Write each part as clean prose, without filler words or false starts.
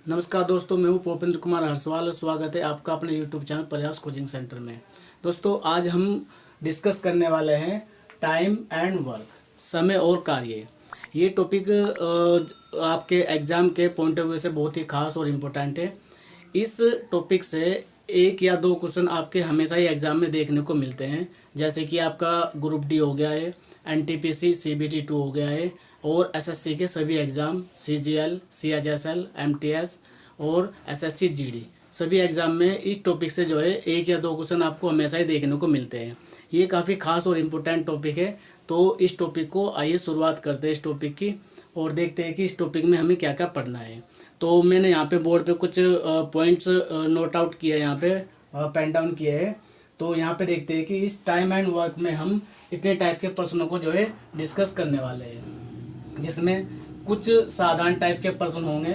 नमस्कार दोस्तों, मैं हूँ भूपेंद्र कुमार हरसवाल और स्वागत है आपका अपने यूट्यूब चैनल प्रयास कोचिंग सेंटर में। दोस्तों, आज हम डिस्कस करने वाले हैं टाइम एंड वर्क, समय और कार्य। ये टॉपिक आपके एग्ज़ाम के पॉइंट ऑफ व्यू से बहुत ही खास और इम्पोर्टेंट है। इस टॉपिक से एक या दो क्वेश्चन आपके हमेशा ही एग्ज़ाम में देखने को मिलते हैं, जैसे कि आपका ग्रुप डी हो गया है, एनटीपीसी सीबीटी 2 हो गया है और एसएससी के सभी एग्ज़ाम सीजीएल, सीएचएसएल, एमटीएस और एसएससी जीडी सभी एग्ज़ाम में इस टॉपिक से जो है एक या दो क्वेश्चन आपको हमेशा ही देखने को मिलते हैं। ये काफ़ी खास और इम्पोर्टेंट टॉपिक है, तो इस टॉपिक को आइए शुरुआत करते हैं इस टॉपिक की और देखते हैं कि इस टॉपिक में हमें क्या क्या पढ़ना है। तो मैंने यहाँ पे बोर्ड पे कुछ पॉइंट्स नोट आउट किए हैं, यहाँ पे पेन डाउन किए हैं। तो यहाँ पे देखते हैं कि इस टाइम एंड वर्क में हम इतने टाइप के प्रश्नों को जो है डिस्कस करने वाले हैं, जिसमें कुछ साधारण टाइप के प्रश्न होंगे।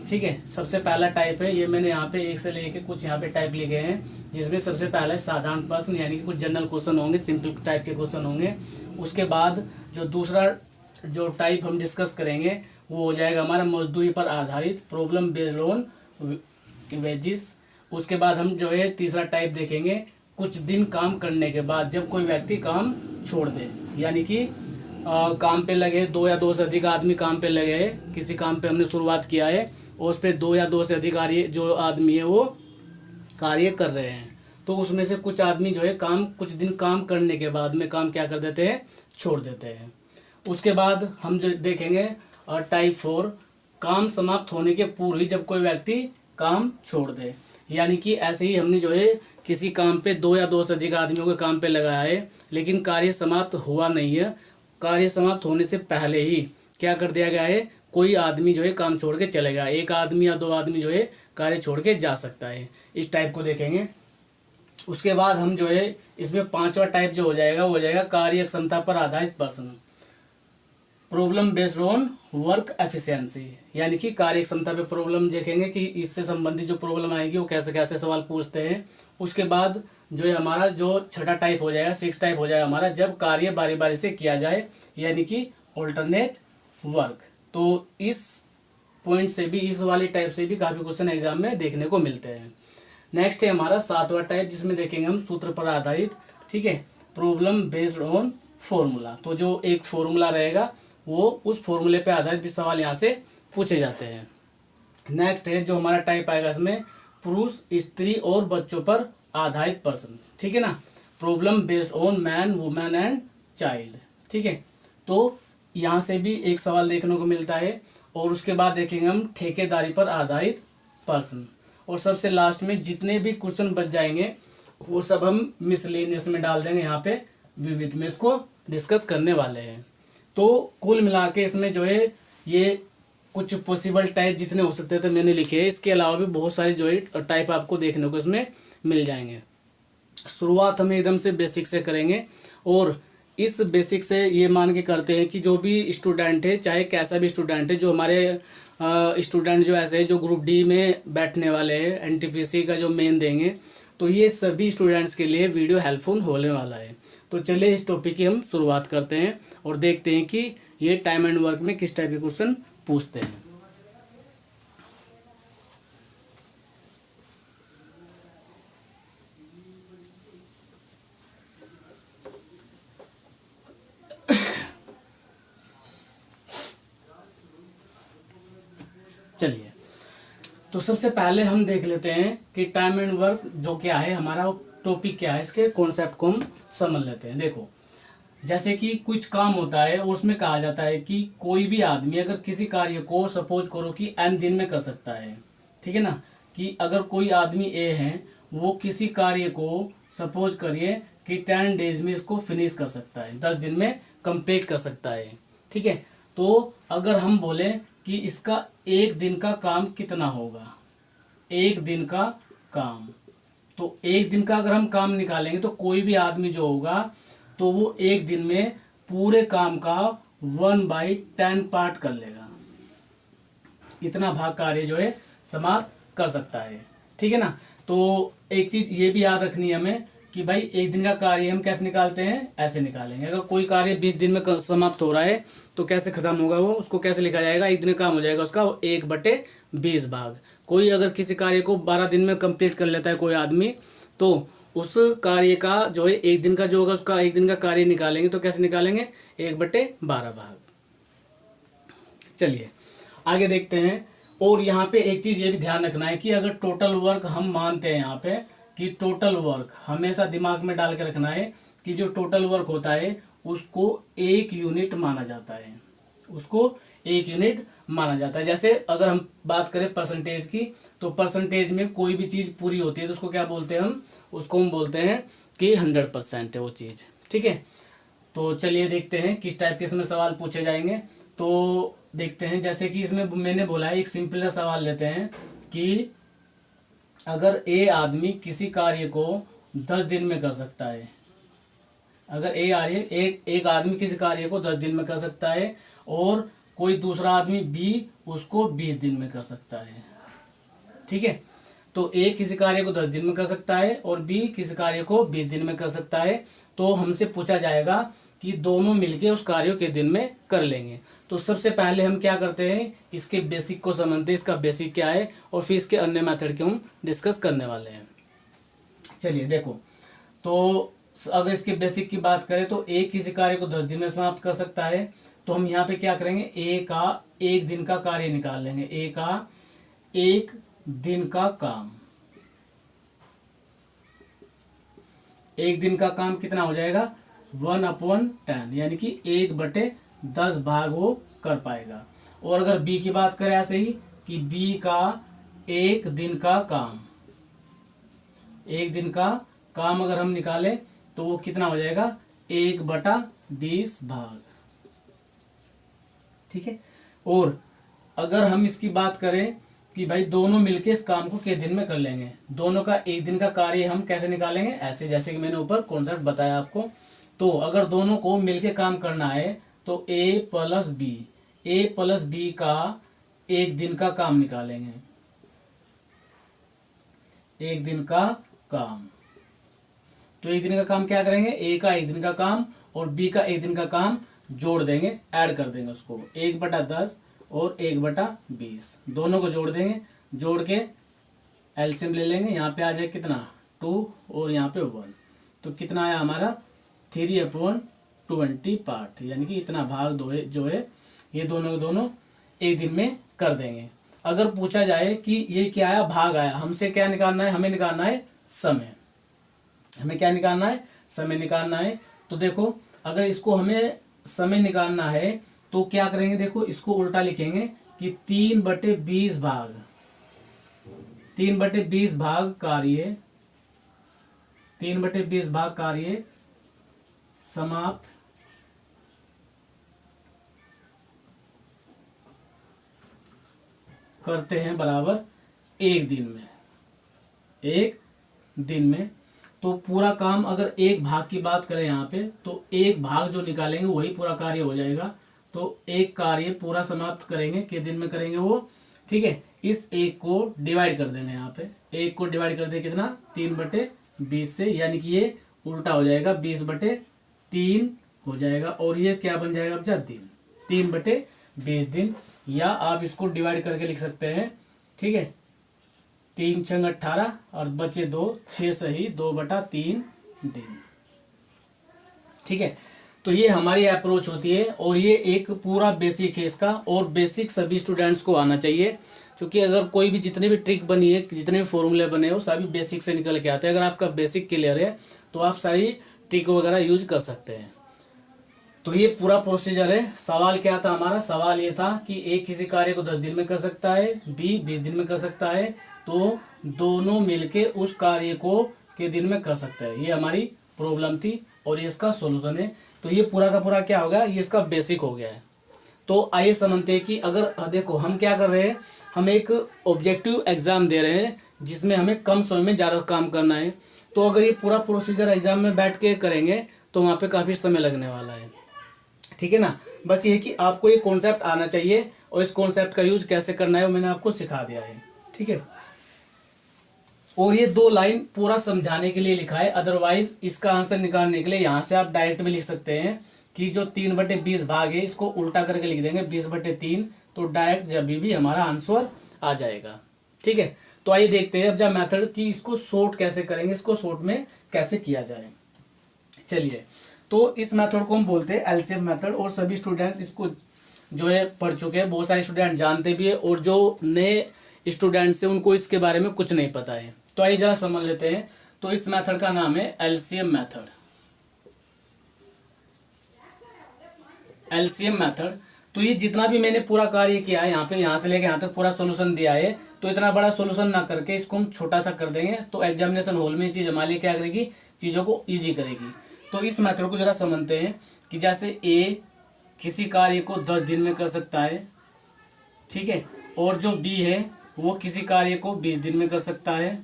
ठीक है, सबसे पहला टाइप है, ये मैंने यहाँ पे एक से लेके कुछ यहाँ पे टाइप लिखे हैं, जिसमें सबसे पहला है साधारण प्रश्न, यानी कि कुछ जनरल क्वेश्चन होंगे, सिंपल टाइप के क्वेश्चन होंगे। उसके बाद जो दूसरा जो टाइप हम डिस्कस करेंगे वो हो जाएगा हमारा मजदूरी पर आधारित, प्रॉब्लम बेस्ड ऑन वेजिस। उसके बाद हम जो है तीसरा टाइप देखेंगे, कुछ दिन काम करने के बाद जब कोई व्यक्ति काम छोड़ दे, यानी कि काम पे लगे, दो या दो से अधिक आदमी काम पे लगे हैं, किसी काम पे हमने शुरुआत किया है और उस पर दो या दो से अधिक जो आदमी है वो कार्य कर रहे हैं, तो उसमें से कुछ आदमी जो है कुछ दिन काम करने के बाद में काम क्या कर देते हैं, छोड़ देते हैं। उसके बाद हम जो देखेंगे टाइप 4, काम समाप्त होने के पूर्व ही जब कोई व्यक्ति काम छोड़ दे, यानी कि ऐसे ही हमने जो है किसी काम पे दो या दो से अधिक आदमियों को काम पे लगाया है, लेकिन कार्य समाप्त हुआ नहीं है, कार्य समाप्त होने से पहले ही क्या कर दिया गया है, कोई आदमी जो है काम छोड़ के चलेगा, एक आदमी या दो आदमी जो है कार्य छोड़ के जा सकता है। इस टाइप को देखेंगे। उसके बाद हम जो है इसमें पांचवा टाइप जो हो जाएगा वो हो जाएगा कार्य क्षमता पर आधारित प्रश्न, problem based on work efficiency, यानी कि कार्य क्षमता पे प्रॉब्लम देखेंगे कि इससे संबंधित जो प्रॉब्लम आएगी वो कैसे कैसे सवाल पूछते हैं। उसके बाद जो है हमारा जो छठा टाइप हो जाएगा, 6 टाइप हो जाएगा हमारा, जब कार्य बारी बारी से किया जाए, यानी कि ऑल्टरनेट वर्क। तो इस पॉइंट से भी, इस वाले टाइप से भी काफ़ी क्वेश्चन एग्जाम में देखने को मिलते हैं। नेक्स्ट है हमारा 7वां टाइप, जिसमें देखेंगे हम सूत्र पर आधारित, ठीक है, प्रॉब्लम बेस्ड ऑन फॉर्मूला। तो जो एक फॉर्मूला रहेगा वो उस फॉर्मूले पे आधारित भी सवाल यहाँ से पूछे जाते हैं। नेक्स्ट है जो हमारा टाइप आएगा इसमें पुरुष, स्त्री और बच्चों पर आधारित प्रश्न, ठीक है ना, problem based on man, women and child. ठीक है, तो यहाँ से भी एक सवाल देखने को मिलता है। और उसके बाद देखेंगे हम ठेकेदारी पर आधारित प्रश्न, और सबसे लास्ट में जितने भी क्वेश्चन बच जाएंगे वो सब हम मिसलेनियस में डाल देंगे, यहाँ पे विविध में इसको डिस्कस करने वाले हैं। तो कुल मिला के इसमें जो है ये कुछ पॉसिबल टाइप जितने हो सकते थे मैंने लिखे हैं, इसके अलावा भी बहुत सारे जो है टाइप आपको देखने को इसमें मिल जाएंगे। शुरुआत हम एकदम से बेसिक से करेंगे, और इस बेसिक से ये मान के करते हैं कि जो भी स्टूडेंट है, चाहे कैसा भी स्टूडेंट है, जो हमारे स्टूडेंट जो ऐसे है जो ग्रुप डी में बैठने वाले हैं, एनटीपीसी का जो मेन देंगे, तो ये सभी स्टूडेंट्स के लिए वीडियो हेल्पफुल होने वाला है। तो चलिए इस टॉपिक की हम शुरुआत करते हैं और देखते हैं कि ये टाइम एंड वर्क में किस टाइप के क्वेश्चन पूछते हैं। चलिए, तो सबसे पहले हम देख लेते हैं कि टाइम एंड वर्क जो क्या है, हमारा टॉपिक क्या है, इसके कॉन्सेप्ट को हम समझ लेते हैं। देखो, जैसे कि कुछ काम होता है और उसमें कहा जाता है कि कोई भी आदमी अगर किसी कार्य को सपोज करो कि n दिन में कर सकता है, ठीक है ना, कि अगर कोई आदमी ए है वो किसी कार्य को सपोज करिए कि 10 डेज में इसको फिनिश कर सकता है, 10 दिन में कंप्लीट कर सकता है, ठीक है। तो अगर हम बोले कि इसका एक दिन का काम कितना होगा, एक दिन का काम, तो एक दिन का अगर हम काम निकालेंगे तो कोई भी आदमी जो होगा तो वो एक दिन में पूरे काम का 1/10 पार्ट कर लेगा, इतना भाग कार्य जो है समाप्त कर सकता है, ठीक है ना। तो एक चीज ये भी याद रखनी है हमें कि भाई एक दिन का कार्य हम कैसे निकालते हैं, ऐसे निकालेंगे। अगर कोई कार्य 20 दिन में समाप्त हो रहा है तो कैसे खत्म होगा वो, उसको कैसे लिखा जाएगा, एक दिन का काम हो जाएगा उसका 1/20 भाग। कोई अगर किसी कार्य को 12 दिन में कंप्लीट कर लेता है कोई आदमी, तो उस कार्य का जो है एक दिन का जो होगा उसका एक दिन का कार्य निकालेंगे तो कैसे निकालेंगे, 1/12 भाग। चलिए आगे देखते हैं। और यहाँ पे एक चीज़ ये भी ध्यान रखना है कि अगर टोटल वर्क हम मानते हैं यहाँ पे कि टोटल वर्क हमेशा दिमाग में डाल के रखना है कि जो टोटल वर्क होता है उसको 1 यूनिट माना जाता है, उसको 1 यूनिट माना जाता है। जैसे अगर हम बात करें परसेंटेज की, तो परसेंटेज में कोई भी चीज़ पूरी होती है तो उसको क्या बोलते हैं उसको हम बोलते हैं कि 100% है वो चीज़। ठीक है, तो चलिए देखते हैं किस टाइप के इसमें सवाल पूछे जाएंगे। तो देखते हैं, जैसे कि इसमें मैंने बोला है, एक सिंपल सा सवाल लेते हैं कि अगर ए आदमी किसी कार्य को 10 दिन में कर सकता है, अगर एक आदमी किसी कार्य को 10 दिन में कर सकता है और कोई दूसरा आदमी बी उसको 20 दिन में कर सकता है। ठीक है, तो ए किसी कार्य को 10 दिन में कर सकता है और बी किसी कार्य को 20 दिन में कर सकता है। तो हमसे पूछा जाएगा कि दोनों मिलके उस कार्य के दिन में कर लेंगे। तो सबसे पहले हम क्या करते हैं, इसके बेसिक को समझते हैं, इसका बेसिक क्या है, और फिर इसके अन्य मेथड के हम डिस्कस करने वाले हैं। चलिए देखो, तो अगर इसके बेसिक की बात करें तो ए किसी कार्य को 10 दिन में समाप्त कर सकता है। तो हम यहाँ पे क्या करेंगे, ए का 1 दिन का कार्य निकाल लेंगे। ए का 1 दिन का काम, 1 दिन का काम कितना हो जाएगा, 1/10, यानी कि 1/10 भाग वो कर पाएगा। और अगर बी की बात करें ऐसे ही कि बी का 1 दिन का काम, 1 दिन का काम अगर हम निकालें तो वो कितना हो जाएगा, 1/20 भाग। ठीक है, और अगर हम इसकी बात करें कि भाई दोनों मिलके इस काम को कितने दिन में कर लेंगे, दोनों का 1 दिन का कार्य हम कैसे निकालेंगे, ऐसे जैसे कि मैंने ऊपर कॉन्सेप्ट बताया आपको। तो अगर दोनों को मिलके काम करना है तो ए प्लस बी का 1 दिन का काम निकालेंगे, 1 दिन का काम। तो 1 दिन का काम क्या करेंगे, ए का 1 दिन का काम और बी का 1 दिन का काम जोड़ देंगे, ऐड कर देंगे उसको, 1/10 और 1/20 दोनों को जोड़ देंगे। जोड़ के एलसीएम ले लेंगे, यहाँ पे आ जाए कितना 2 और यहाँ पे 1, तो कितना आया हमारा 3/20 पार्ट, यानी कि इतना भाग जो है ये दोनों 1 दिन में कर देंगे। अगर पूछा जाए कि ये क्या आया, भाग आया, हमसे क्या निकालना है, हमें निकालना है समय, हमें क्या निकालना है, समय निकालना है। तो देखो अगर इसको हमें समय निकालना है तो क्या करेंगे, देखो इसको उल्टा लिखेंगे कि 3/20 भाग, 3/20 भाग कार्य, 3/20 भाग कार्य समाप्त करते हैं बराबर 1 दिन में, 1 दिन में। तो पूरा काम अगर 1 भाग की बात करें यहाँ पे, तो 1 भाग जो निकालेंगे वही पूरा कार्य हो जाएगा। तो एक कार्य पूरा समाप्त करेंगे किस दिन में करेंगे वो, ठीक है। इस 1 को डिवाइड कर देंगे, यहाँ पे 1 को डिवाइड कर दें कितना, 3/20 से, यानी कि ये उल्टा हो जाएगा, 20/3 हो जाएगा। और ये क्या बन जाएगा बच्चा, दिन, 3/20 दिन। या आप इसको डिवाइड करके लिख सकते हैं, ठीक है, 3 × 18 और बचे 2, 6 सही 2/3 दिन, ठीक है। तो ये हमारी अप्रोच होती है और ये एक पूरा बेसिक है इसका, और बेसिक सभी स्टूडेंट्स को आना चाहिए, क्योंकि अगर कोई भी जितने भी ट्रिक बनी है, जितने भी फॉर्मूले बने हो, सभी बेसिक से निकल के आते हैं। अगर आपका बेसिक क्लियर है तो आप सारी ट्रिक वगैरह यूज कर सकते हैं। तो ये पूरा प्रोसीजर है। सवाल क्या था हमारा, सवाल ये था कि ए किसी कार्य को 10 दिन में कर सकता है, बी 20 दिन में कर सकता है, तो दोनों मिलके उस कार्य को के दिन में कर सकता है। ये हमारी प्रॉब्लम थी और ये इसका सॉल्यूशन है। तो ये पूरा का पूरा क्या हो गया, ये इसका बेसिक हो गया है। तो आइए समझते हैं कि अगर देखो हम क्या कर रहे हैं, हम एक ऑब्जेक्टिव एग्जाम दे रहे हैं जिसमें हमें कम समय में ज़्यादा काम करना है। तो अगर ये पूरा प्रोसीजर एग्जाम में बैठ के करेंगे तो वहाँ पे काफ़ी समय लगने वाला है, ठीक है ना। बस ये कि आपको ये कॉन्सेप्ट आना चाहिए और इस कॉन्सेप्ट का यूज कैसे करना है वो मैंने आपको सिखा दिया है, ठीक है। और ये 2 लाइन पूरा समझाने के लिए लिखा है, अदरवाइज इसका आंसर निकालने के लिए यहाँ से आप डायरेक्ट भी लिख सकते हैं कि जो 3/20 भाग है इसको उल्टा करके लिख देंगे 20/3, तो डायरेक्ट जब भी हमारा आंसर आ जाएगा। ठीक है, तो आइए देखते हैं अब जब मेथड कि इसको शॉर्ट कैसे करेंगे, इसको शॉर्ट में कैसे किया जाए। चलिए, तो इस मेथड को हम बोलते हैं एलसीएम मेथड, और सभी स्टूडेंट्स इसको जो है पढ़ चुके हैं, बहुत सारे स्टूडेंट जानते भी है, और जो नए स्टूडेंट्स हैं उनको इसके बारे में कुछ नहीं पता है। तो आइए जरा समझ लेते हैं। तो इस मेथड का नाम है एलसीएम मेथड। एलसीएम मेथड, तो ये जितना भी मैंने पूरा कार्य किया है यहाँ पे, यहाँ से लेके यहाँ तक पूरा सोल्यूशन दिया है, तो इतना बड़ा सोल्यूशन ना करके इसको हम छोटा सा कर देंगे, तो एग्जामिनेशन हॉल में ये चीज़ हमारे लिए क्या करेगी, चीज़ों को ईजी करेगी। तो इस मेथड को जरा समझते हैं कि जैसे ए किसी कार्य को 10 दिन में कर सकता है, ठीक है, और जो बी है वो किसी कार्य को 20 दिन में कर सकता है।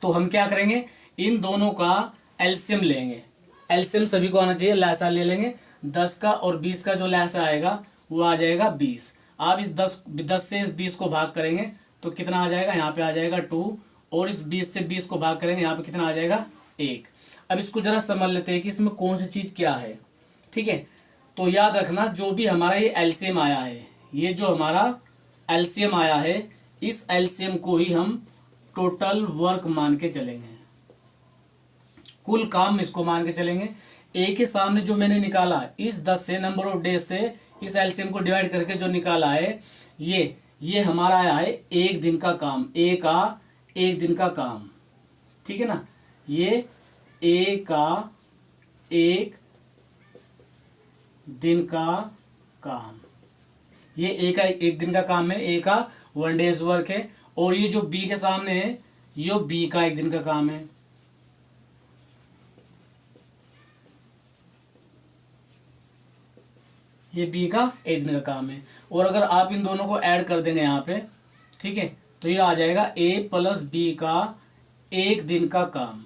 तो हम क्या करेंगे, इन दोनों का एलसीएम लेंगे। एलसीएम सभी को आना चाहिए, लसा ले लेंगे। 10 का और 20 का जो लसा आएगा वो आ जाएगा 20। आप इस 10 से 20 को भाग करेंगे तो कितना आ जाएगा, यहाँ पे आ जाएगा 2, और इस 20 से 20 को भाग करेंगे यहाँ पे कितना आ जाएगा 1। अब इसको जरा समझ लेते हैं कि इसमें कौन सी चीज़ क्या है। ठीक है, तो याद रखना जो भी हमारा ये एलसीएम आया है, ये जो हमारा एलसीएम आया है, इस एलसीएम को ही हम टोटल वर्क मान के चलेंगे, कुल काम इसको मान के चलेंगे। ए के सामने जो मैंने निकाला इस 10 से, नंबर ऑफ डेज से इस एलसीएम को डिवाइड करके जो निकाला है, ये हमारा आया है 1 दिन का काम, ए का 1 दिन का काम। ठीक है ना, ये ए का 1 दिन का काम, ये ए का 1 दिन का काम है, ए का 1 डेज वर्क है। और ये जो बी के सामने है, ये बी का 1 दिन का काम है। ये बी का 1 दिन का काम है। और अगर आप इन दोनों को ऐड कर देंगे यहाँ पे, ठीक है, तो ये आ जाएगा ए प्लस बी का 1 दिन का काम।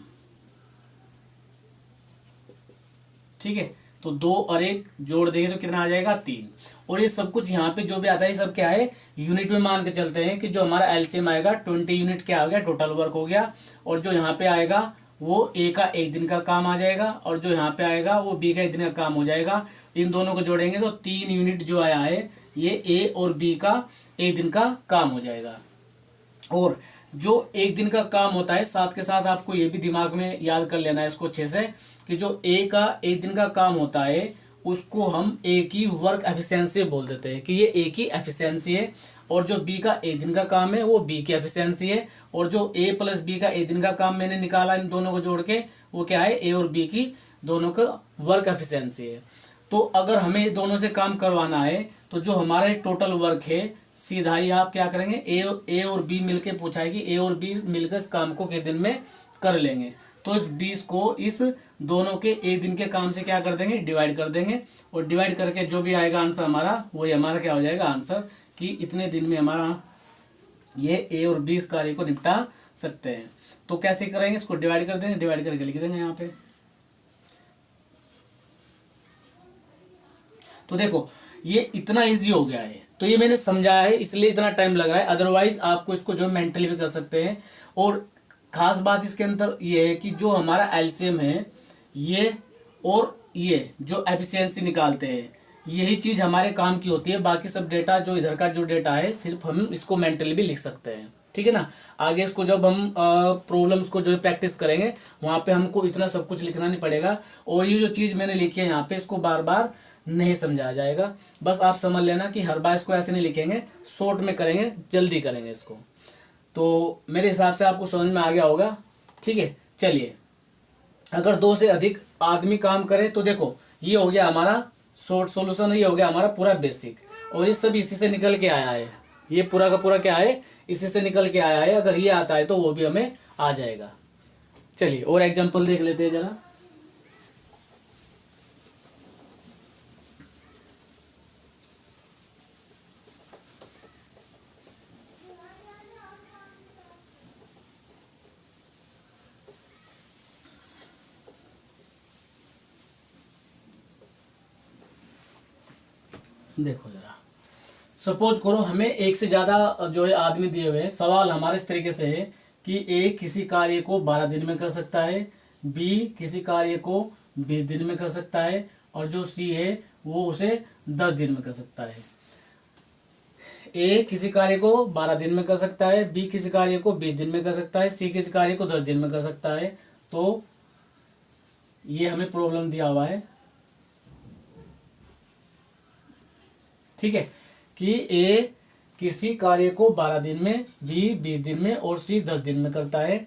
ठीक है, तो 2 और 1 जोड़ देंगे तो कितना आ जाएगा 3। और ये सब कुछ यहाँ पे जो भी आता है सब क्या है, यूनिट में मान के चलते हैं कि जो हमारा एलसीएम आएगा 20 यूनिट क्या हो गया, टोटल वर्क हो गया। और जो यहाँ पे आएगा वो ए का 1 दिन का काम आ जाएगा, और जो यहाँ पे आएगा वो बी का 1 दिन का काम हो जाएगा। इन दोनों को जोड़ेंगे तो 3 यूनिट जो आया है ये ए और बी का 1 दिन का काम हो जाएगा। और जो 1 दिन का काम होता है, साथ के साथ आपको ये भी दिमाग में याद कर लेना है इसको अच्छे से, कि जो ए का 1 दिन का काम होता है उसको हम ए की वर्क एफिशिएंसी बोल देते हैं कि ये ए की एफिशिएंसी है। और जो बी का 1 दिन का काम है वो बी की एफिशिएंसी है। और जो ए प्लस बी का 1 दिन का काम मैंने निकाला इन दोनों को जोड़ के, वो क्या है, ए और बी की दोनों का वर्क एफिशिएंसी है। तो अगर हमें दोनों से काम करवाना है तो जो हमारा टोटल वर्क है, सीधा ही आप क्या करेंगे, ए और बी मिलके पूछाएगी, ए और बी मिलकर इस काम को कितने दिन में कर लेंगे। तो इस 20 को इस दोनों के 1 दिन के काम से क्या कर देंगे, डिवाइड कर देंगे। और डिवाइड करके जो भी आएगा आंसर हमारा, वही हमारा क्या हो जाएगा आंसर, कि इतने दिन में हमारा ये ए और बी इस कार्य को निपटा सकते हैं। तो कैसे करेंगे, इसको डिवाइड कर देंगे, डिवाइड करके लिख देंगे यहाँ पे। तो देखो ये इतना इजी हो गया है, तो ये मैंने समझाया है इसलिए इतना टाइम लग रहा है, अदरवाइज आपको इसको जो मेंटली भी कर सकते हैं। और खास बात इसके अंदर ये है कि जो हमारा एलसीएम है, ये और ये जो एफिशिएंसी निकालते हैं, यही चीज़ हमारे काम की होती है। बाकी सब डेटा जो इधर का जो डेटा है, सिर्फ हम इसको मेंटली भी लिख सकते हैं। ठीक है ना, आगे इसको जब हम प्रॉब्लम्स को जो प्रैक्टिस करेंगे वहाँ पे हमको इतना सब कुछ लिखना नहीं पड़ेगा। और ये जो चीज़ मैंने लिखी है यहाँ पे, इसको बार बार नहीं समझाया जाएगा। बस आप समझ लेना कि हर बार इसको ऐसे नहीं लिखेंगे, शॉर्ट में करेंगे, जल्दी करेंगे इसको। तो मेरे हिसाब से आपको समझ में आ गया होगा। ठीक है, चलिए, अगर 2 से अधिक आदमी काम करें तो देखो ये हो गया हमारा शॉर्ट सॉल्यूशन, ये हो गया हमारा पूरा बेसिक। और ये सब इसी से निकल के आया है, ये पूरा का पूरा क्या है, इसी से निकल के आया है। अगर ये आता है तो वो भी हमें आ जाएगा। चलिए और एग्जांपल देख लेते हैं जरा। देखो जरा, सपोज करो हमें एक से ज़्यादा जो है आदमी दिए हुए हैं। सवाल हमारे इस तरीके से है कि ए किसी कार्य को 12 दिन में कर सकता है, बी किसी कार्य को 20 दिन में कर सकता है, और जो सी है वो उसे 10 दिन में कर सकता है। ए किसी कार्य को 12 दिन में कर सकता है, बी किसी कार्य को 20 दिन में कर सकता है, सी किसी कार्य को 10 दिन में कर सकता है। तो ये हमें प्रॉब्लम दिया हुआ है, ठीक है, कि ए किसी कार्य को 12 दिन में, बी 20 दिन में और सी 10 दिन में करता है।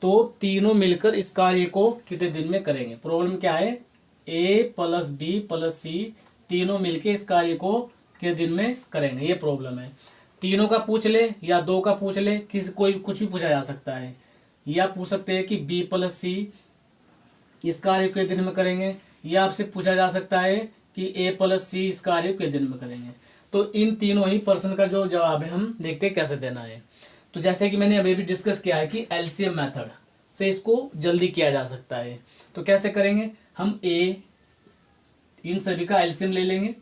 तो तीनों मिलकर इस कार्य को कितने दिन में करेंगे। प्रॉब्लम क्या है, ए प्लस बी प्लस सी तीनों मिलकर इस कार्य को कितने दिन में करेंगे, ये प्रॉब्लम है। तीनों का पूछ ले या दो का पूछ ले, कोई कुछ भी पूछा जा सकता है। या पूछ सकते हैं कि बी प्लस सी इस कार्य को कितने दिन में करेंगे, या आपसे पूछा जा सकता है कि ए प्लस सी इस कार्य को कितने दिन में करेंगे। तो इन तीनों ही प्रश्न का जो जवाब है हम देखते हैं कैसे देना है। तो जैसे कि मैंने अभी भी डिस्कस किया है कि एलसीएम मेथड से इसको जल्दी किया जा सकता है। तो कैसे करेंगे, हम इन सभी का एलसीएम ले लेंगे,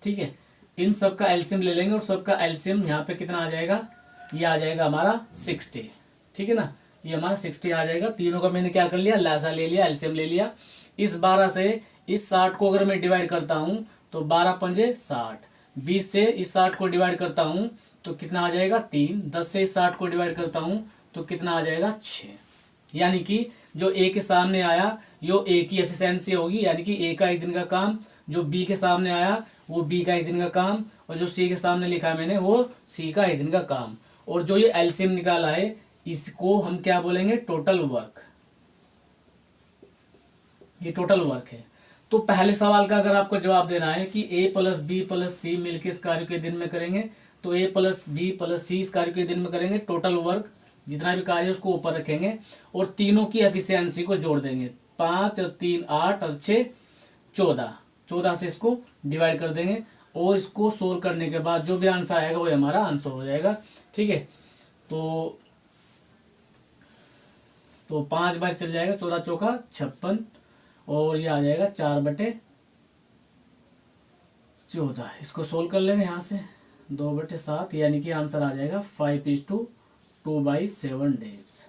ठीक है, इन सब का एलसीएम ले लेंगे और सबका एलसीएम यहाँ पे कितना आ जाएगा, ये आ जाएगा हमारा 60, ठीक है ना, ये हमारा 60 आ जाएगा। तीनों का मैंने क्या कर लिया, लासा ले लिया, एलसीएम ले लिया। इस 12 से इस 60 को अगर मैं डिवाइड करता हूँ तो 12 पंजे 60, 20 से इस 60 को डिवाइड करता हूँ तो कितना आ जाएगा 3, 10 से इस 60 को डिवाइड करता हूँ तो कितना आ जाएगा 6। यानी कि जो ए के सामने आया यो ए की एफिशिएंसी होगी, यानी कि ए का एक दिन का काम, जो बी के सामने आया वो बी का एक दिन का काम, और जो सी के सामने लिखा है मैंने वो सी का एक दिन का काम। और जो ये एलसीएम निकाला है इसको हम क्या बोलेंगे, टोटल वर्क, ये टोटल वर्क है। तो पहले सवाल का अगर आपको जवाब देना है कि ए प्लस बी प्लस सी मिलकर इस कार्य के दिन में करेंगे, तो ए प्लस बी प्लस सी इस कार्य के दिन में करेंगे। टोटल वर्क जितना भी कार्य है उसको ऊपर रखेंगे और तीनों की एफिशिएंसी को जोड़ देंगे। 5 और 3 8 और 6 14, 14 से इसको डिवाइड कर देंगे और इसको सोल्व करने के बाद जो भी आंसर आएगा वो हमारा आंसर हो जाएगा, ठीक है। तो 5 बार चल जाएगा, 14 चौका 56 और ये आ जाएगा 4/14। इसको सोल्व कर लेंगे यहाँ से 2/7, यानी कि आंसर आ जाएगा 5:2/7 डेज,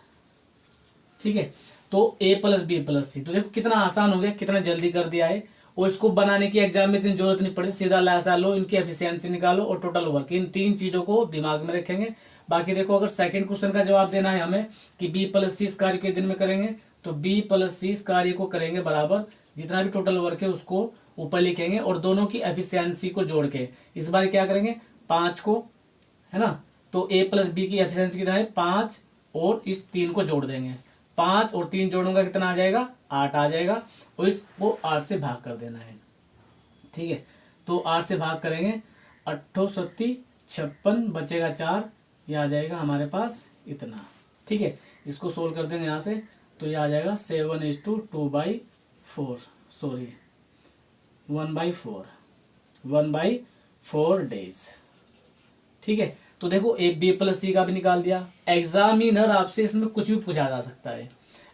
ठीक है। तो ए प्लस बी प्लस सी, तो देखो कितना आसान हो गया, कितना जल्दी कर दिया है। और इसको बनाने की एग्जाम में इतनी जरूरत नहीं पड़ी, सीधा लासा लो, इनकी एफिशिएंसी निकालो और टोटल वर्क, इन 3 चीजों को दिमाग में रखेंगे। बाकी देखो अगर सेकंड क्वेश्चन का जवाब देना है हमें कि बी प्लस सी इस कार्य के दिन में करेंगे, तो बी प्लस सी इस कार्य को करेंगे बराबर, जितना भी टोटल वर्क है उसको ऊपर लिखेंगे और दोनों की एफिशिएंसी को जोड़ के इस बार क्या करेंगे 5 को, है ना। तो ए प्लस बी की एफिशिएंसी कितना है 5 और इस 3 को जोड़ देंगे, 5 और 3 जोड़ूंगा कितना आ जाएगा 8 आ जाएगा और इसको 8 से भाग कर देना है, ठीक है। तो 8 से भाग करेंगे 8 7 56 बचेगा 4, ये आ जाएगा हमारे पास इतना, ठीक है। इसको सोल्व कर देंगे यहाँ से तो ये आ जाएगा 7:2/4, सॉरी 1/4 डेज, ठीक है। तो देखो ए बी प्लस सी का भी निकाल दिया। एग्जामिनर आपसे इसमें कुछ भी पूछा जा सकता है,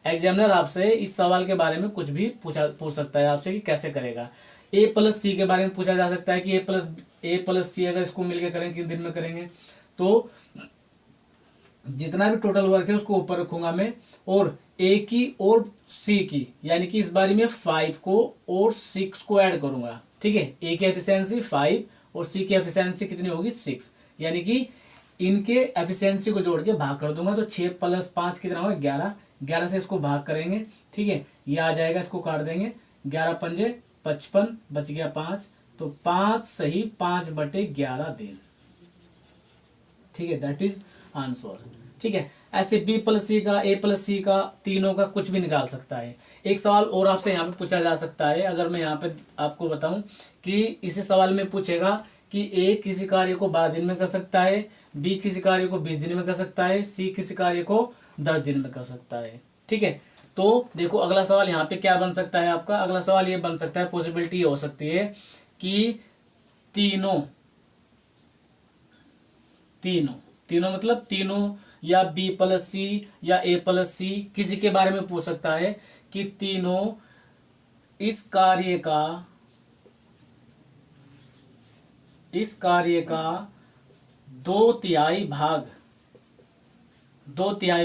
एग्जामिनर आपसे इस सवाल के बारे में कुछ भी पूछ सकता है आपसे कि कैसे करेगा। ए प्लस सी के बारे में पूछा जा सकता है कि ए प्लस सी अगर इसको मिलकर करेंगे किस दिन में करेंगे, तो जितना भी टोटल वर्क है उसको ऊपर रखूंगा मैं और ए की और सी की, यानी कि इस बारी में 5 को और 6 को ऐड करूंगा, ठीक है। ए की एफिशिएंसी 5 और सी की एफिशिएंसी कितनी होगी 6, यानी कि इनके एफिशिएंसी को जोड़ के भाग कर दूंगा। तो 6 + 5 कितना होगा 11, 11 से इसको भाग करेंगे, ठीक है। ये आ जाएगा, इसको काट देंगे, 11 पंजे 55 बच गया 5, तो 5 सही 5/11 दिन, ठीक है। दैट इज आंसर, ठीक है। ऐसे बी प्लस सी का ए प्लस सी का तीनों का कुछ भी निकाल सकता है। एक सवाल और आपसे यहाँ पे पूछा जा सकता है, अगर मैं यहाँ पे आपको बताऊं कि इसी सवाल में पूछेगा कि ए किसी कार्य को 12 दिन में कर सकता है, बी किसी कार्य को 20 दिन में कर सकता है, सी किसी कार्य को 10 दिन में कर सकता है, ठीक है। तो देखो अगला सवाल यहाँ पे क्या बन सकता है आपका, अगला सवाल ये बन सकता है, पॉसिबिलिटी हो सकती है कि तीनों मतलब तीनों या बी प्लस सी या ए प्लस सी किसी के बारे में पूछ सकता है कि तीनों इस कार्य का 2/3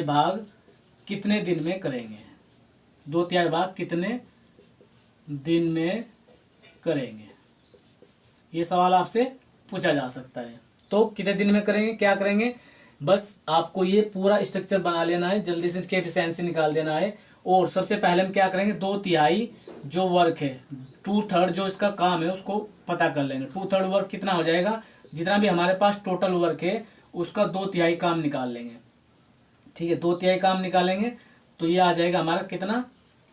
भाग कितने दिन में करेंगे, 2/3 भाग कितने दिन में करेंगे? ये सवाल आपसे पूछा जा सकता है। तो कितने दिन में करेंगे, क्या करेंगे, बस आपको ये पूरा स्ट्रक्चर बना लेना है, जल्दी से इसकी एफिशिएंसी निकाल देना है। और सबसे पहले हम क्या करेंगे, 2/3 जो वर्क है, 2/3 जो इसका काम है उसको पता कर लेंगे। 2/3 वर्क कितना हो जाएगा, जितना भी हमारे पास टोटल वर्क है उसका 2/3 काम निकाल लेंगे। ठीक है, 2/3 काम निकालेंगे तो ये आ जाएगा हमारा कितना,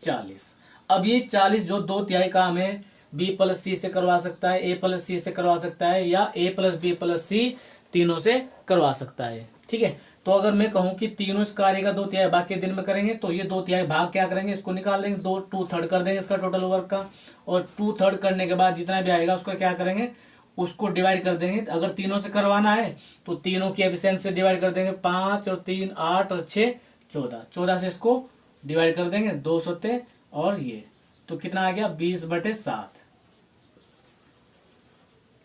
40। अब ये 40 जो 2/3 काम है B+C से करवा सकता है, A+C से करवा सकता है, या A+B+C तीनों से करवा सकता है। ठीक है, तो अगर मैं कहूँ कि तीनों इस कार्य का 2/3 भाग के दिन में करेंगे तो ये 2/3 भाग क्या करेंगे, इसको निकाल देंगे, 2/3 कर देंगे इसका टोटल वर्क का। और 2/3 करने के बाद जितना भी आएगा उसको क्या करेंगे, उसको डिवाइड कर देंगे। अगर तीनों से करवाना है तो तीनों की एफिशिएंसी से डिवाइड कर देंगे, 5 और 3 8 और 6 14, 14 से इसको डिवाइड कर देंगे, 2 सत्ते और ये, तो कितना आ गया, 20/7।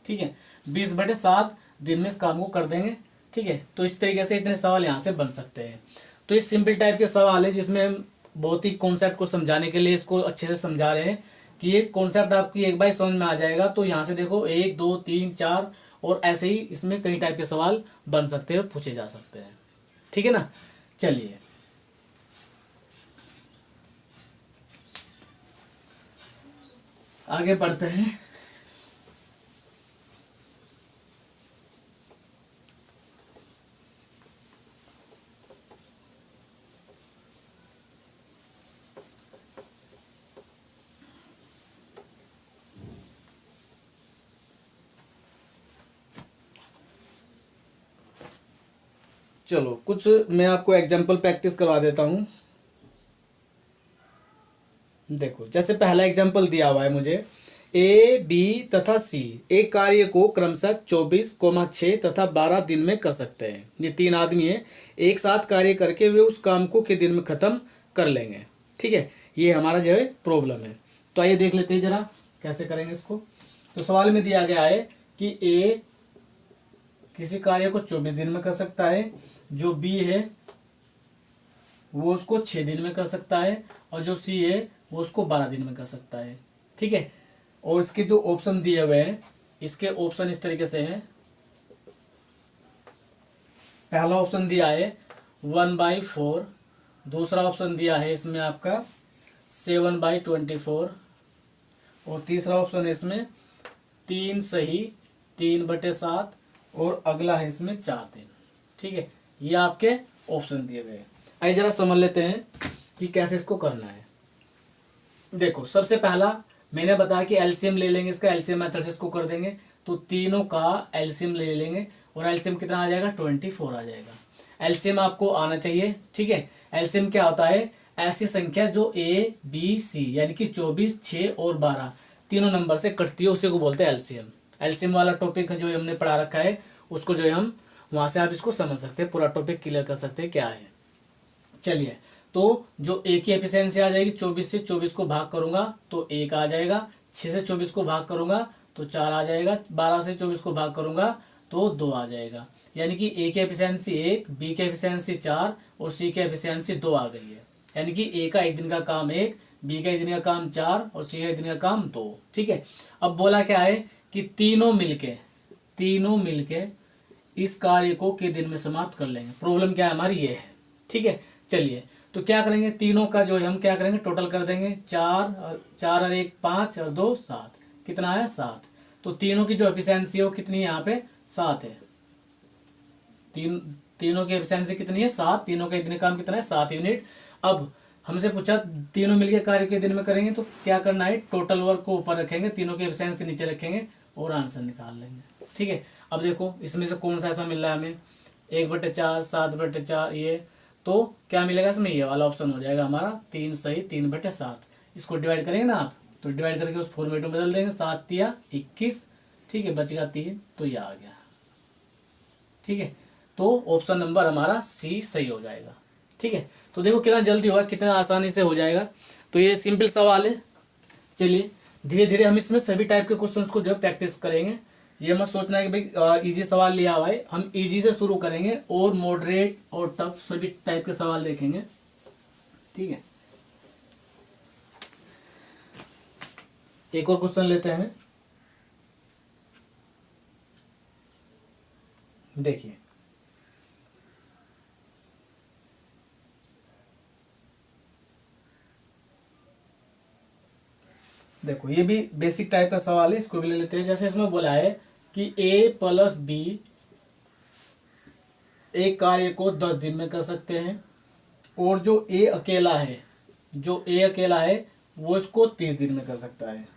ठीक है, 20/7 दिन में इस काम को कर देंगे। ठीक है, तो इस तरीके से इतने सवाल यहाँ से बन सकते हैं। तो ये सिंपल टाइप के सवाल है जिसमें हम बहुत ही कॉन्सेप्ट को समझाने के लिए इसको अच्छे से समझा रहे हैं कि ये कॉन्सेप्ट आपकी एक बार समझ में आ जाएगा तो यहाँ से देखो 1 2 3 4 और ऐसे ही इसमें कई टाइप के सवाल बन सकते हैं, पूछे जा सकते हैं। ठीक है ना, चलिए आगे बढ़ते हैं। चलो कुछ मैं आपको एग्जांपल प्रैक्टिस करवा देता हूँ। देखो जैसे पहला एग्जांपल दिया हुआ है मुझे, A, B तथा C एक कार्य को क्रमशः 24, 6 तथा 12 दिन में कर सकते हैं। ये 3 आदमी हैं, एक साथ कार्य करके वे उस काम को कितने दिन में ख़त्म कर लेंगे। ठीक है, ये हमारा जो है प्रॉब्लम है। तो आइए देख लेते हैं जरा कैसे करेंगे इसको। तो सवाल में दिया गया है कि A किसी कार्य को 24 दिन में कर सकता है, जो B है वो उसको 6 दिन में कर सकता है, और जो C है वो उसको 12 दिन में कर सकता है। ठीक है, और इसके जो ऑप्शन दिए हुए हैं, इसके ऑप्शन इस तरीके से हैं। पहला ऑप्शन दिया है 1/4, दूसरा ऑप्शन दिया है इसमें आपका 7/24, और तीसरा ऑप्शन है इसमें 3 सही 3/7, और अगला है इसमें 4 दिन। ठीक है, ये आपके ऑप्शन दिए गए हैं। आइए जरा समझ लेते हैं कि कैसे इसको करना है। देखो सबसे पहला मैंने बताया कि एलसीएम ले लेंगे, इसका एलसीएम मेथड से इसको कर देंगे। तो तीनों का एलसीएम ले लेंगे, और एलसीएम कितना आ जाएगा, 24 आ जाएगा। एलसीएम आपको आना चाहिए। ठीक है, एलसीएम क्या होता है, ऐसी संख्या जो ABC यानी कि 24, 6 और 12 तीनों नंबर से कटती है, उसी को बोलते हैं एलसीएम। एलसीएम वाला टॉपिक जो हमने पढ़ा रखा है उसको जो है हम वहाँ से आप इसको समझ सकते हैं, पूरा टॉपिक क्लियर कर सकते हैं क्या है। चलिए, तो जो A की एफिशिएंसी आ जाएगी, 24 से 24 को भाग करूंगा तो 1 आ जाएगा, 6 से 24 को भाग करूंगा तो 4 आ जाएगा, 12 से 24 को भाग करूंगा तो 2 आ जाएगा। यानी कि A की एफिशिएंसी 1, B की एफिशिएंसी 4 और C की एफिशिएंसी 2 आ गई है। यानी कि A का एक दिन का काम 1, B का एक दिन का काम 4 और C का एक दिन का काम 2। ठीक है, अब बोला क्या है कि तीनों मिलके इस कार्य को कितने दिन में समाप्त कर लेंगे। प्रॉब्लम क्या है हमारी, ये है। ठीक है, चलिए तो क्या करेंगे, तीनों का जो है हम क्या करेंगे, टोटल कर देंगे। 4 और 1 5 और 2 7, कितना है 7। तो तीनों की जो एफिशिएंसी है वो कितनी है, यहाँ पे 7 है। तीनों की एफिशिएंसी कितनी है, 7। तीनों का इतने काम कितना है, 7 यूनिट। अब हमसे पूछा तीनों मिलकर कार्य के दिन में करेंगे तो क्या करना है, टोटल वर्क को ऊपर रखेंगे, तीनों की एफिशिएंसी नीचे रखेंगे और आंसर निकाल लेंगे। ठीक है, अब देखो इसमें से कौन सा ऐसा मिल रहा है हमें, 1/4 7/4, ये तो क्या मिलेगा इसमें, ये वाला ऑप्शन हो जाएगा हमारा 3 सही 3/7। इसको डिवाइड करेंगे ना आप, तो डिवाइड करके उस फॉर्मेट में बदल देंगे, 7 या 21। ठीक है, बचेगा 3, तो ये आ गया। ठीक है, तो ऑप्शन नंबर हमारा C सही हो जाएगा। ठीक है, तो देखो कितना जल्दी होगा, कितना आसानी से हो जाएगा। तो ये सिंपल सवाल है। चलिए धीरे धीरे हम इसमें सभी टाइप के क्वेश्चंस को जो प्रैक्टिस करेंगे। ये मत सोचना है कि भाई इजी सवाल लिया हुआ है, हम इजी से शुरू करेंगे और मॉडरेट और टफ सभी टाइप के सवाल देखेंगे। ठीक है, एक और क्वेश्चन लेते हैं। देखिए, देखो ये भी बेसिक टाइप का सवाल है, इसको भी ले लेते हैं। जैसे इसमें बोला है कि ए प्लस बी एक कार्य को 10 दिन में कर सकते हैं, और जो ए अकेला है, जो ए अकेला है वो इसको 30 दिन में कर सकता है,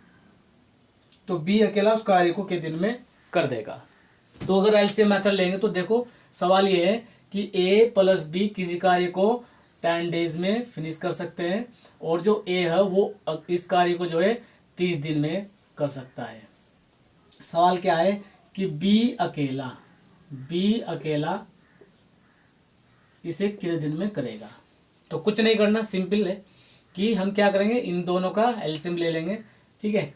तो बी अकेला उस कार्य को कितने दिन में कर देगा। तो अगर एलसीएम मेथड लेंगे तो देखो सवाल ये है कि ए प्लस बी किसी कार्य को 10 डेज में फिनिश कर सकते हैं, और जो ए है वो इस कार्य को जो है 30 दिन में कर सकता है। सवाल क्या है कि बी अकेला इसे कितने दिन में करेगा। तो कुछ नहीं करना, सिंपल है कि हम क्या करेंगे, इन दोनों का एलसीएम ले लेंगे। ठीक है,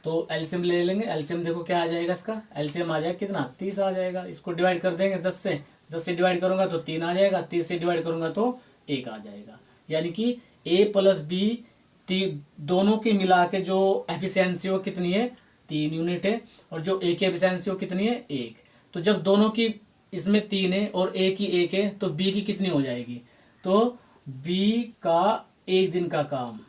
तो एलसीएम ले लेंगे। एलसीएम देखो क्या आ जाएगा, इसका एलसीएम आ जाएगा कितना, 30 आ जाएगा। इसको डिवाइड कर देंगे 10 से, 10 से डिवाइड करूंगा तो 3 आ जाएगा, 30 से डिवाइड करूंगा तो 1 आ जाएगा। यानी कि ए प्लस बी दोनों की मिला के जो एफिशिएंसी वो कितनी है, 3 यूनिट है, और जो ए की एफिशिएंसी वो कितनी है, 1। तो जब दोनों की इसमें 3 है और ए की 1 है, तो बी की कितनी हो जाएगी, तो बी का 1 दिन का काम,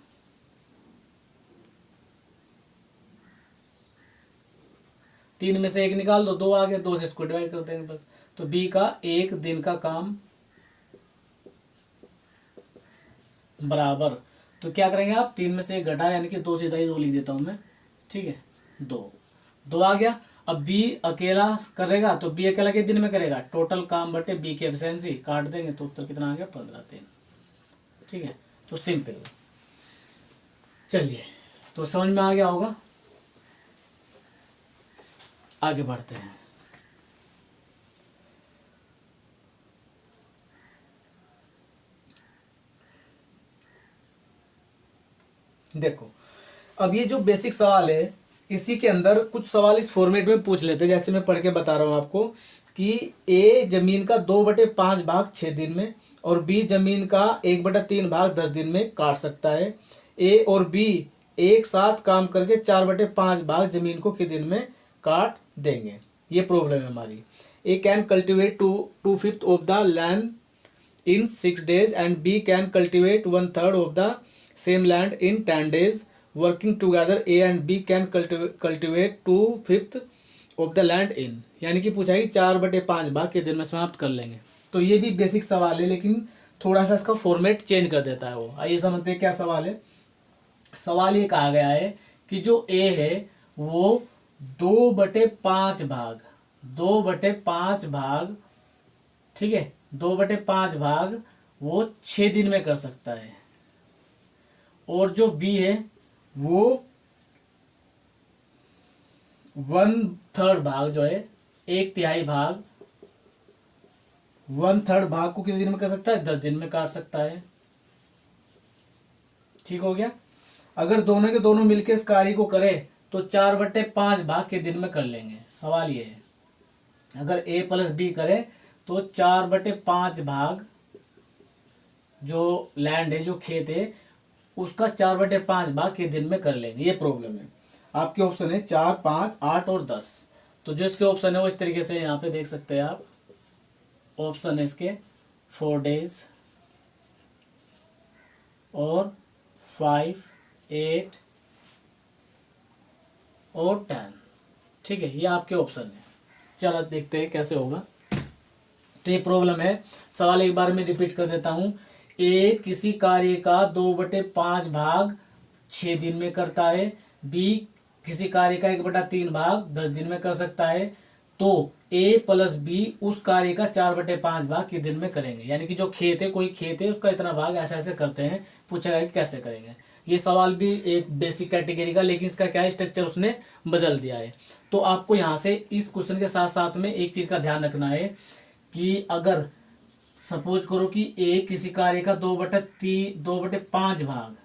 तीन में से 1 निकाल दो, 2 आ गए, 2 से इसको डिवाइड कर देंगे बस। तो बी का 1 दिन का काम बराबर, तो क्या करेंगे आप, 3 में से 1 घटा, यानी कि 2 सीधा ही 2 लिख देता हूं मैं। ठीक है, 2 आ गया। अब बी अकेला करेगा, तो बी अकेला कितने दिन में करेगा, टोटल काम बटे बी की एफिशिएंसी, काट देंगे तो उत्तर कितना आ गया, 15 दिन। ठीक है, तो सिंपल। चलिए, तो समझ में आ गया होगा, आगे बढ़ते हैं। देखो, अब ये जो बेसिक सवाल है, इसी के अंदर कुछ सवाल इस फॉर्मेट में पूछ लेते हैं। जैसे मैं पढ़ के बता रहा हूँ आपको कि ए जमीन का 2/5 भाग 6 दिन में, और बी जमीन का 1/3 भाग 10 दिन में काट सकता है। ए और बी एक साथ काम करके 4/5 भाग जमीन को कितने दिन में काट देंगे। ये प्रॉब्लम है हमारी। A can cultivate 2/5 of the land in 6 days and B can cultivate 1/3 of the same land in 10 days. Working together A and B can cultivate 2/5 of the land in, यानी कि पूछा कि 4/5 भाग के दिन में समाप्त कर लेंगे। तो ये भी बेसिक सवाल है, लेकिन थोड़ा सा इसका फॉर्मेट चेंज कर देता है वो। आइए समझते हैं क्या सवाल है। सवाल ये कहा गया है कि जो ए है वो 2/5 भाग, 2/5 भाग, ठीक है, 2/5 भाग वो 6 दिन में कर सकता है, और जो बी है वो 1/3 भाग जो है, 1/3 भाग, 1/3 भाग को कितने दिन में कर सकता है, 10 दिन में काट सकता है। ठीक हो गया। अगर दोनों के दोनों मिलकर इस कार्य को करे तो 4/5 भाग के दिन में कर लेंगे। सवाल ये है, अगर ए प्लस बी करे तो 4/5 भाग जो लैंड है, जो खेत है, उसका 4/5 भाग के दिन में कर लेंगे। ये प्रॉब्लम है। आपके ऑप्शन है 4, 5, 8 और 10। तो जो इसके ऑप्शन है वो इस तरीके से यहाँ पे देख सकते हैं आप। ऑप्शन है इसके 4 days और 5, 8 और 10। ठीक है, ये आपके ऑप्शन है। चलो देखते हैं कैसे होगा। तो ये प्रॉब्लम है। सवाल एक बार मैं रिपीट कर देता हूं। ए किसी कार्य का 2/5 भाग 6 दिन में करता है, बी किसी कार्य का 1/3 भाग 10 दिन में कर सकता है, तो ए प्लस बी उस कार्य का 4/5 भाग कितने दिन में करेंगे। यानी कि जो खेत है, कोई खेत है, उसका इतना भाग ऐसे ऐसे करते हैं। पूछा गया कि कैसे करेंगे। ये सवाल भी एक बेसिक कैटेगरी का, लेकिन इसका क्या है, स्ट्रक्चर उसने बदल दिया है। तो आपको यहाँ से इस क्वेश्चन के साथ साथ में एक चीज का ध्यान रखना है कि अगर सपोज करो कि ए किसी कार्य का 2/5 भाग,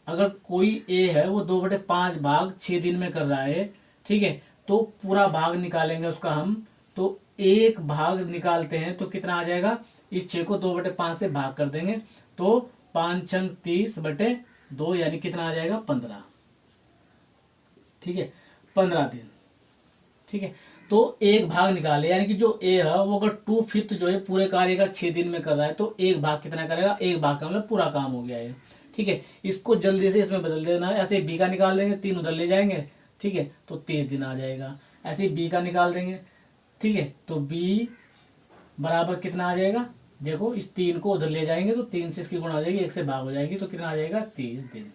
अगर कोई ए है वो 2/5 भाग 6 दिन में कर रहा है, ठीक है, तो पूरा भाग निकालेंगे उसका हम। तो एक भाग निकालते हैं तो कितना आ जाएगा, इस 6 को 2/5 से भाग कर देंगे तो 5 6 30/2, यानी कितना आ जाएगा 15। ठीक है, 15 दिन। ठीक है, तो एक भाग निकाले, यानी कि जो ए है वो अगर 2/5 जो है पूरे कार्य का 6 दिन में कर रहा है तो एक भाग कितना करेगा, एक भाग का मतलब पूरा काम हो गया है। ठीक है, इसको जल्दी से इसमें बदल देना है। ऐसे बी का निकाल देंगे, 3 उधर ले जाएंगे। ठीक है, तो 30 दिन आ जाएगा। ऐसे बी का निकाल देंगे। ठीक है, तो बी बराबर कितना आ जाएगा, देखो इस 3 को उधर ले जाएंगे तो 3 से इसकी गुणा हो जाएगी, 1 से भाग हो जाएगी, तो कितना आ जाएगा, 30 दिन।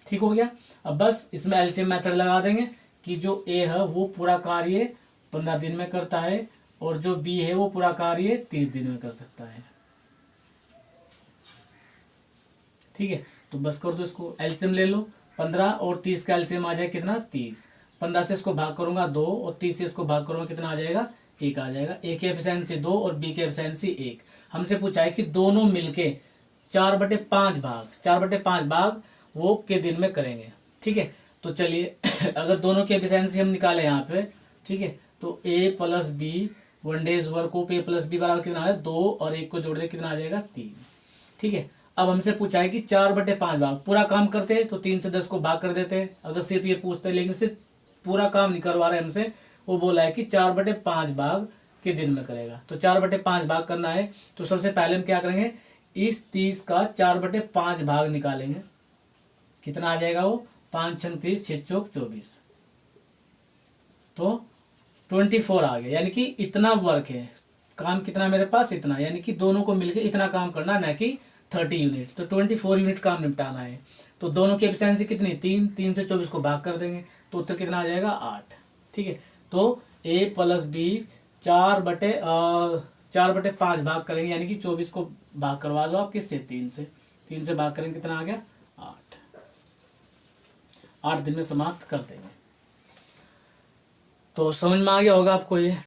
ठीक हो गया। अब बस इसमें एलसीएम मेथड लगा देंगे कि जो ए है वो पूरा कार्य 15 दिन में करता है और जो बी है वो पूरा कार्य 30 दिन में कर सकता है। ठीक है, तो बस कर दो इसको, एलसीएम ले लो। 15 और 30 का एलसीएम आ जाएगा कितना, 30। 15 से इसको भाग करूंगा 2 और 30 से इसको भाग करूंगा कितना आ जाएगा, 1 आ जाएगा। ए की एफिशिएंसी 2 और बी की एफिशिएंसी 1। हमसे पूछा है कि दोनों मिलके 4/5 भाग, 4/5 भाग वो के दिन में करेंगे। ठीक है, तो चलिए अगर दोनों की एफिशिएंसी हम निकालें यहाँ पे, ठीक है, तो A plus B 1 days work of A plus B बराबर कितना है, 2 और 1 को जोड़ दे कितना आ जाएगा, 3। ठीक है, अब हमसे पूछा है कि 4/5 भाग पूरा काम करते हैं तो 3 से 10 को भाग कर देते हैं, अगर सिर्फ ये पूछते हैं, लेकिन सिर्फ पूरा काम नहीं करवा रहे हमसे, वो बोला है कि 4/5 भाग के दिन में करेगा। तो 4/5 भाग करना है तो सबसे पहले हम क्या करेंगे, इस 30 का 4/5 भाग निकालेंगे, कितना आ जाएगा वो, 5 छंग 30, 6 चौक 24, तो 24 आ गया। यानी कि इतना वर्क है, काम कितना मेरे पास, इतना, यानी कि दोनों को मिलकर इतना काम करना, ना कि 30 यूनिट। तो 24 यूनिट काम निपटाना है। तो दोनों की एफिशिएंसी कितनी, 3, 3 से 24 को भाग कर देंगे तो उत्तर कितना आ जाएगा, 8। ठीक है, तो ए प्लस बी 4/5 भाग करेंगे, यानी कि 24 को भाग करवा दो आप किससे, 3 से, 3 से भाग करेंगे कितना आ गया, 8। 8 दिन में समाप्त कर देंगे। तो समझ में आ गया होगा आपको ये।